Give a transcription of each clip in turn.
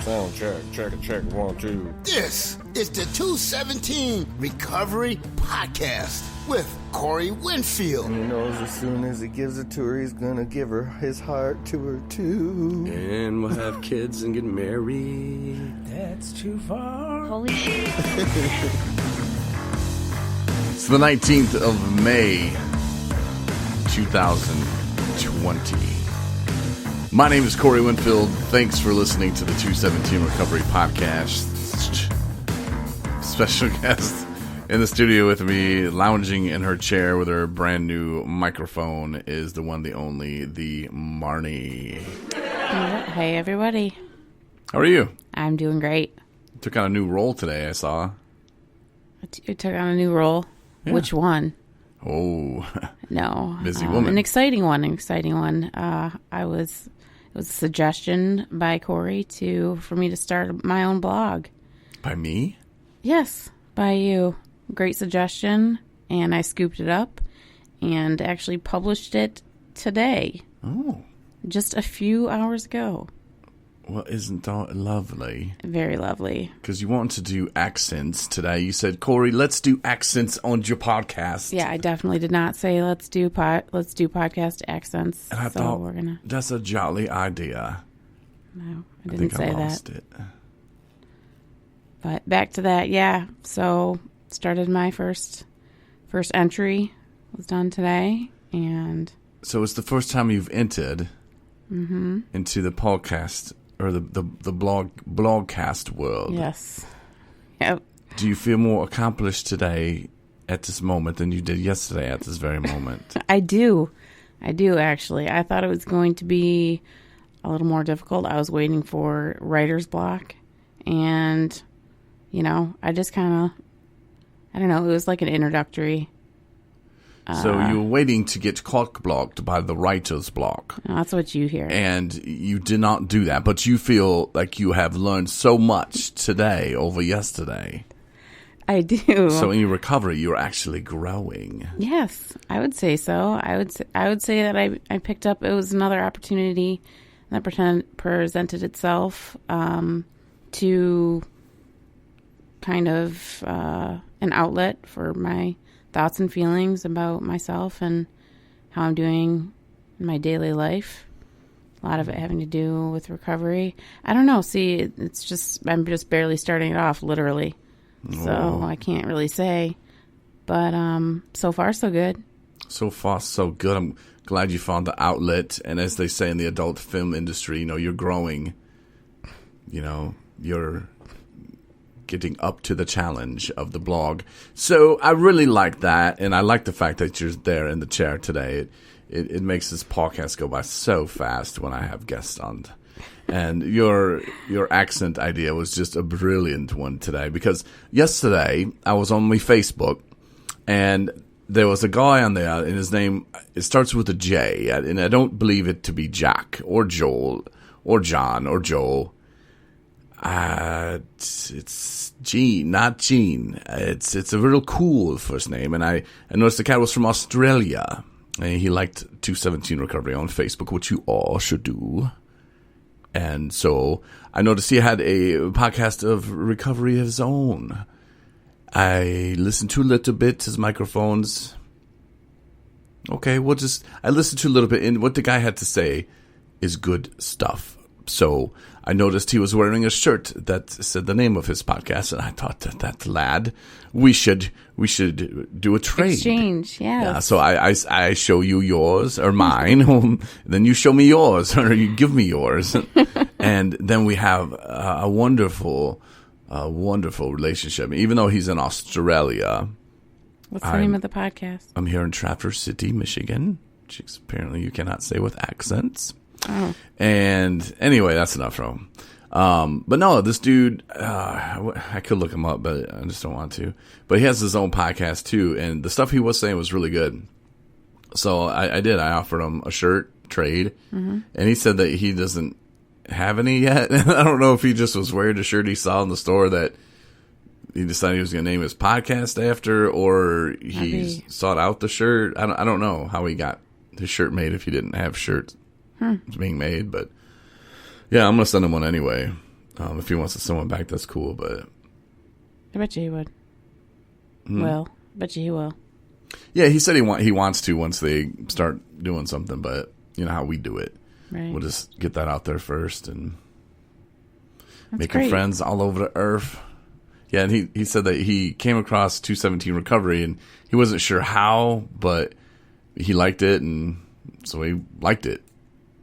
Sound check, 1, 2. This is the 217 Recovery Podcast with Corey Winfield. And he knows as soon as he gives it to her, he's gonna give her his heart to her too. And we'll have kids and get married. That's too far. Holy shit. It's the 19th of May, 2020. My name is Corey Winfield. Thanks for listening to the 217 Recovery Podcast. Special guest in the studio with me, lounging in her chair with her brand new microphone, is the one, the only, the Marney. Hey, everybody. How are you? I'm doing great. You took on a new role today, I saw. You took on a new role. Yeah. Which one? Oh. No. Busy woman. An exciting one. It was a suggestion by Corey for me to start my own blog. By me? Yes, by you. Great suggestion, and I scooped it up and actually published it today. Oh. Just a few hours ago. Well, isn't that lovely? Very lovely. Because you wanted to do accents today. You said, Corey, let's do accents on your podcast. Yeah, I definitely did not say let's do podcast accents. And I so thought, we're gonna. That's a jolly idea. No, I think didn't say I lost that. it. But back to that, yeah. So started my first entry was done today, and so it's the first time you've entered into the podcast or the blogcast world. yes, yep. Do you feel more accomplished today at this moment than you did yesterday at this very moment? I do actually. I thought it was going to be a little more difficult. I was waiting for writer's block, and I just kind of, I don't know. It was like an introductory. So you were waiting to get cock-blocked by the writer's block. That's what you hear. And you did not do that, but you feel like you have learned so much today over yesterday. I do. So in your recovery, you're actually growing. Yes, I would say so. I would say that I picked up. It was another opportunity that presented itself to kind of an outlet for my thoughts and feelings about myself and how I'm doing in my daily life. A lot of it having to do with recovery. I don't know. See, I'm just barely starting it off, literally. So I can't really say. But so far, so good. So far, so good. I'm glad you found the outlet. And as they say in the adult film industry, you're growing. You're getting up to the challenge of the blog. So I really like that, and I like the fact that you're there in the chair today. It makes this podcast go by so fast when I have guests on. And your accent idea was just a brilliant one today, because yesterday I was on my Facebook, and there was a guy on there, and his name, it starts with a J, and I don't believe it to be Jack or Joel or John or Joel. It's Gene, not Gene. It's a real cool first name, and I noticed the cat was from Australia, and he liked 217 Recovery on Facebook, which you all should do. And so I noticed he had a podcast of recovery of his own. I listened to a little bit, his microphones. Okay, I listened to a little bit, and what the guy had to say is good stuff. So I noticed he was wearing a shirt that said the name of his podcast, and I thought that lad, we should do a trade. Exchange, yes. Yeah. So I show you yours or mine, then you show me yours, or you give me yours, and then we have a wonderful relationship. Even though he's in Australia. What's the name of the podcast? I'm here in Traverse City, Michigan, which apparently you cannot say with accents. Oh. And anyway, that's enough from him. But no, this dude, I could look him up, but I just don't want to. But he has his own podcast too, and the stuff he was saying was really good. So I offered him a shirt trade, and he said that he doesn't have any yet. I don't know if he just was wearing a shirt he saw in the store that he decided he was going to name his podcast after, or he sought out the shirt. I don't know how he got his shirt made if he didn't have shirts being made, but yeah, I'm going to send him one anyway. If he wants to send one back, that's cool. But I bet you he would. Well, bet you he will. yeah, he said he wants to once they start doing something. But you know how we do it. Right. We'll just get that out there first and That's making great. friends all over the earth. Yeah, and he said that he came across 217 Recovery, and he wasn't sure how, but he liked it, and so he liked it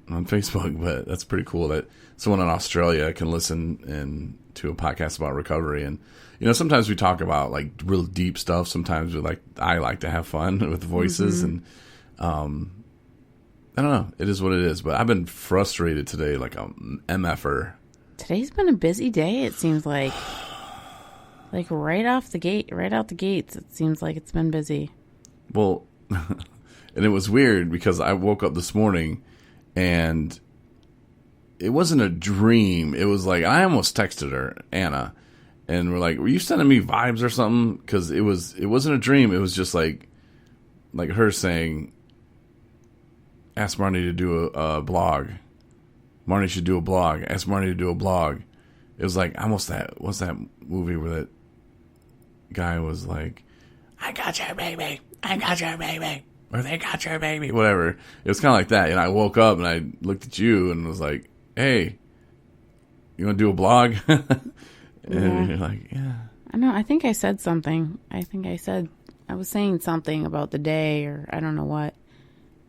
on Facebook. But that's pretty cool that someone in Australia can listen to a podcast about recovery. And you know, sometimes we talk about like real deep stuff. Sometimes I like to have fun with voices, and I don't know. It is what it is. But I've been frustrated today, like a MFer. Today's been a busy day, it seems like. Like right out the gates, it seems like it's been busy. Well, and it was weird because I woke up this morning and it wasn't a dream. It was like, I almost texted her, Anna, and we're like, were you sending me vibes or something? Because it wasn't a dream. It was just like her saying, ask Marney to do a blog. Marney should do a blog. Ask Marney to do a blog. It was like almost what's that movie where that guy was like, I got your baby. I got your baby. Or they got your baby. Whatever. It was kind of like that. And I woke up and I looked at you and was like, hey, you want to do a blog? And you're like, yeah. I know. I think I said something. I was saying something about the day or I don't know what.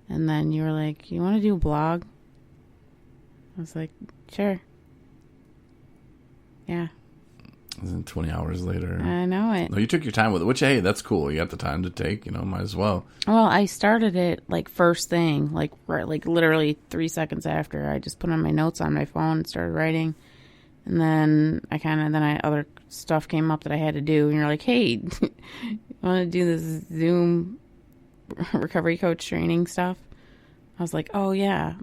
And then you were like, you want to do a blog? I was like, sure. Yeah. And then 20 hours later. I know it. No, you took your time with it, which, hey, that's cool. You got the time to take, might as well. Well, I started it like first thing, like literally 3 seconds after. I just put on my notes on my phone and started writing. And then other stuff came up that I had to do. And you're like, hey, you want to do this Zoom recovery coach training stuff? I was like, oh, yeah,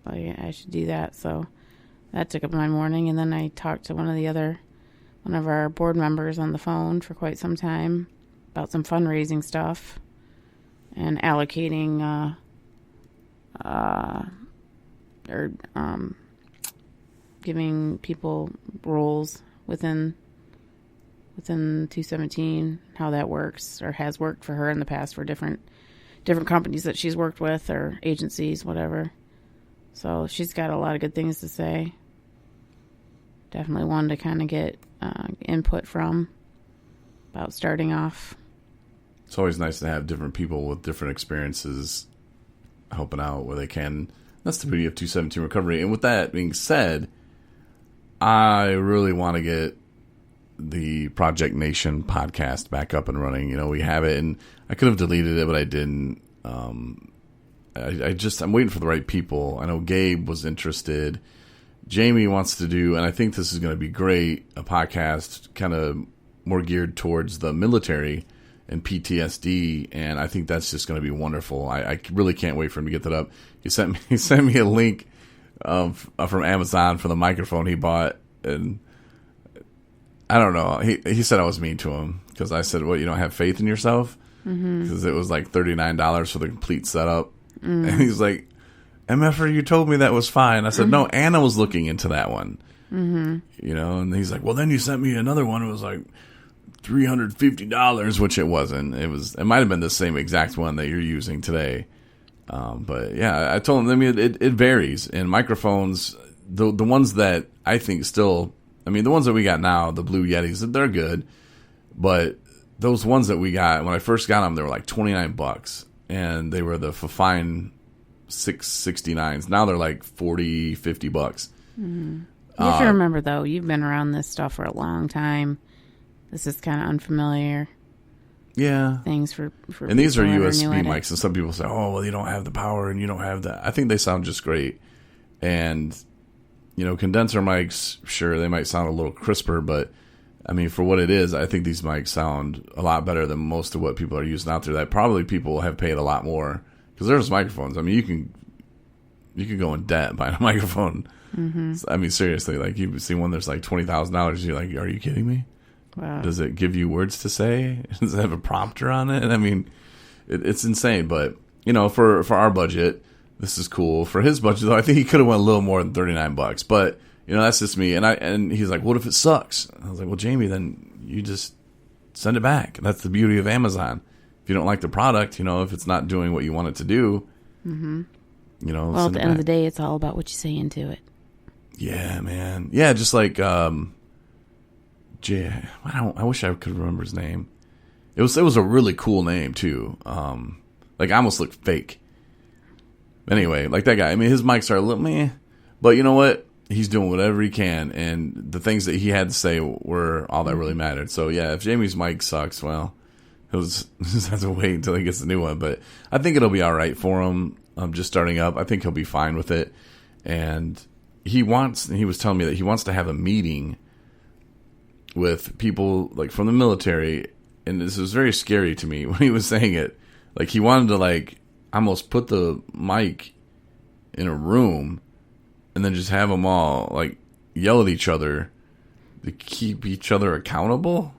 I should do that. So that took up my morning. And then I talked to one of our board members on the phone for quite some time about some fundraising stuff and allocating giving people roles within 217, how that works or has worked for her in the past for different companies that she's worked with or agencies, whatever. So she's got a lot of good things to say. Definitely wanted to kind of get input from about starting off. It's always nice to have different people with different experiences helping out where they can. That's the beauty of 217 Recovery. And with that being said, I really want to get the Project Nation podcast back up and running. We have it, and I could have deleted it, but I didn't. I'm waiting for the right people. I know Gabe was interested. Jamie wants to do, and I think this is going to be great, a podcast kind of more geared towards the military and PTSD, and I think that's just going to be wonderful. I really can't wait for him to get that up. He sent me a link from Amazon for the microphone he bought, and I don't know. He said I was mean to him because I said, "What, you don't have faith in yourself?" Because it was like $39 for the complete setup, and he's like, MFer, you told me that was fine. I said, no, Anna was looking into that one. And he's like, well, then you sent me another one. It was like $350, which it wasn't. It might have been the same exact one that you're using today. But yeah, I told him, it varies. And microphones, the ones that I think still, the ones that we got now, the Blue Yetis, they're good. But those ones that we got, when I first got them, they were like $29. And they were the fine 669s. Now they're like $40-$50. You have to remember, though, you've been around this stuff for a long time. This is kind of unfamiliar. Yeah. Things for and these are people that USB new at it. mics, and some people say, oh, well, you don't have the power and you don't have that. I think they sound just great. And, condenser mics, sure, they might sound a little crisper, but for what it is, I think these mics sound a lot better than most of what people are using out there. That probably people have paid a lot more. Because there's microphones. You can go in debt buying a microphone. Seriously, like you see one that's like $20,000. You're like, are you kidding me? Wow. Does it give you words to say? Does it have a prompter on it? It's insane. But for our budget, this is cool. For his budget, though, I think he could have went a little more than $39. But You know, that's just me. And he's like, what if it sucks? I was like, well, Jamie, then you just send it back. That's the beauty of Amazon. If you don't like the product, you know, if it's not doing what you want it to do, you know. Well, at the end of the day, it's all about what you say into it. Yeah, man. Yeah, just like I wish I could remember his name. It was a really cool name too. Like I almost looked fake. Anyway, like that guy. I mean, his mics are a little meh, but you know what? He's doing whatever he can, and the things that he had to say were all that really mattered. So yeah, if Jamie's mic sucks, well, he'll just have to wait until he gets the new one. But I think it'll be all right for him. Just starting up, I think he'll be fine with it. And he was telling me that he wants to have a meeting with people like from the military, and this was very scary to me when he was saying it. Like he wanted to like almost put the mic in a room and then just have them all like yell at each other to keep each other accountable.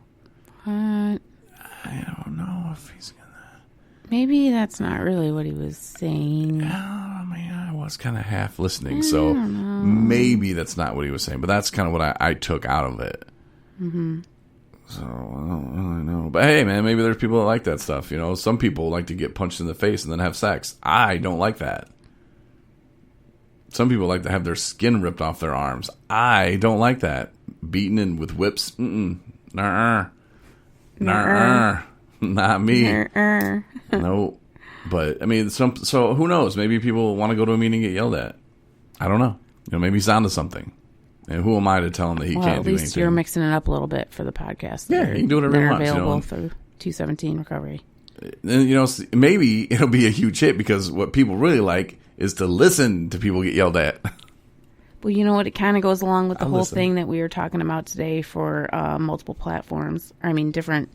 What? I don't know if he's gonna. Maybe that's not really what he was saying. I mean, I was kind of half listening, so maybe that's not what he was saying. But that's kind of what I took out of it. Mm-hmm. So I don't really know. But hey, man, maybe there's people that like that stuff. You know, some people like to get punched in the face and then have sex. I don't like that. Some people like to have their skin ripped off their arms. I don't like that. Beaten in with whips. Nuh-uh. Nuh-uh. Not me. Nuh-uh. No. But, I mean, so who knows? Maybe people want to go to a meeting and get yelled at. I don't know. You know, maybe he's onto something. And who am I to tell him that he can't do anything? At least you're mixing it up a little bit for the podcast. Yeah, he can do whatever he wants. Available you know? through 217 Recovery. And, you know, maybe it'll be a huge hit because what people really like is to listen to people get yelled at. Well, you know what? It kind of goes along with the whole thing that we were talking about today for multiple platforms. I mean, different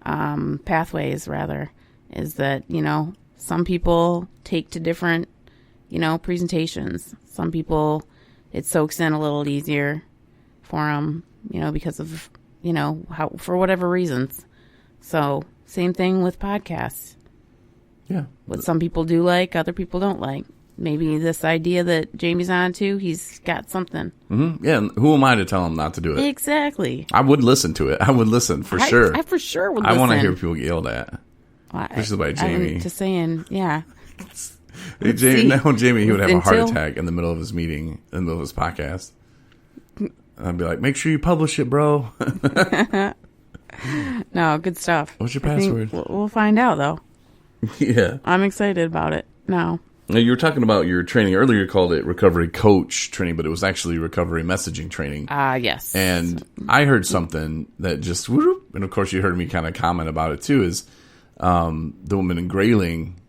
pathways, rather. Is that, you know, some people take to different, you know, presentations. Some people, it soaks in a little easier for them, you know, because of, you know, how, for whatever reasons. So, same thing with podcasts. Yeah. What some people do like, other people don't like. Maybe this idea that Jamie's on to, he's got something. Mm-hmm. Yeah, and who am I to tell him not to do it? Exactly. I would listen to it. I would listen for sure. I for sure would listen. I want to hear people get yelled at. Especially by Jamie. I'm just saying, yeah. Hey, Jamie, he would have a heart attack in the middle of his meeting, in the middle of his podcast. I'd be like, make sure you publish it, bro. No, good stuff. What's your password? We'll find out, though. Yeah. I'm excited about it now. Now, you were talking about your training earlier. You called it recovery coach training, but it was actually recovery messaging training. Yes. And I heard something that just, whoop, and of course you heard me kind of comment about it too, is the woman in Grayling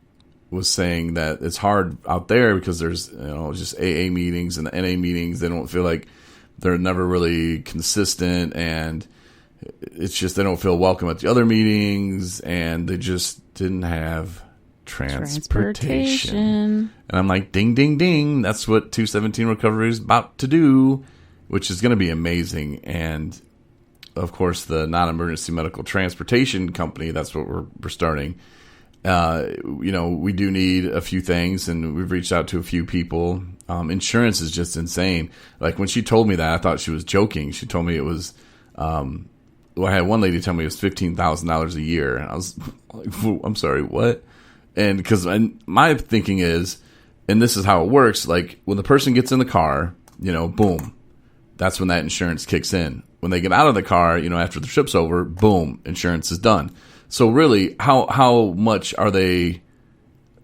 was saying that it's hard out there because there's, you know, just AA meetings and the NA meetings. They don't feel like they're never really consistent, and it's just they don't feel welcome at the other meetings, and they just didn't have transportation. And I'm like, ding, ding, ding. That's what 217 Recovery is about to do, which is going to be amazing. And of course, the non-emergency medical transportation company, that's what we're starting. You know, we do need a few things, and we've reached out to a few people. Insurance is just insane. Like when she told me that, I thought she was joking. She told me it was, well, I had one lady tell me it was $15,000 a year. And I was like, I'm sorry, what? And because my thinking is, and this is how it works, like when the person gets in the car, you know, boom, that's when that insurance kicks in. When they get out of the car, you know, after the trip's over, boom, insurance is done. So really, how much are they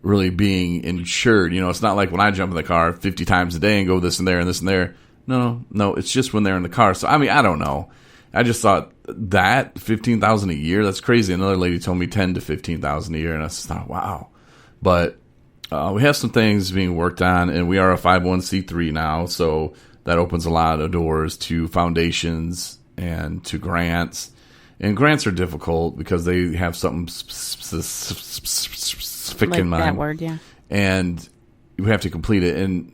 really being insured? You know, it's not like when I jump in the car 50 times a day and go this and there and this and there. No, it's just when they're in the car. So, I mean, I don't know. I just thought that $15,000 a year, that's crazy. Another lady told me $10,000 to $15,000 a year, and I just thought, wow. But we have some things being worked on, and we are a 501c3 now, so that opens a lot of doors to foundations and to grants. And grants are difficult because they have something specific like in mind. That word, yeah. And you have to complete it. And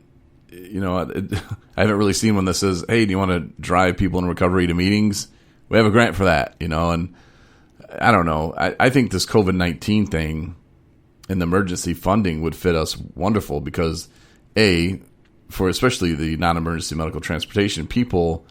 you know, I haven't really seen one that says, hey, do you want to drive people in recovery to meetings? We have a grant for that, you know, and I don't know. I think this COVID-19 thing and the emergency funding would fit us wonderful because, A, for especially the non-emergency medical transportation, people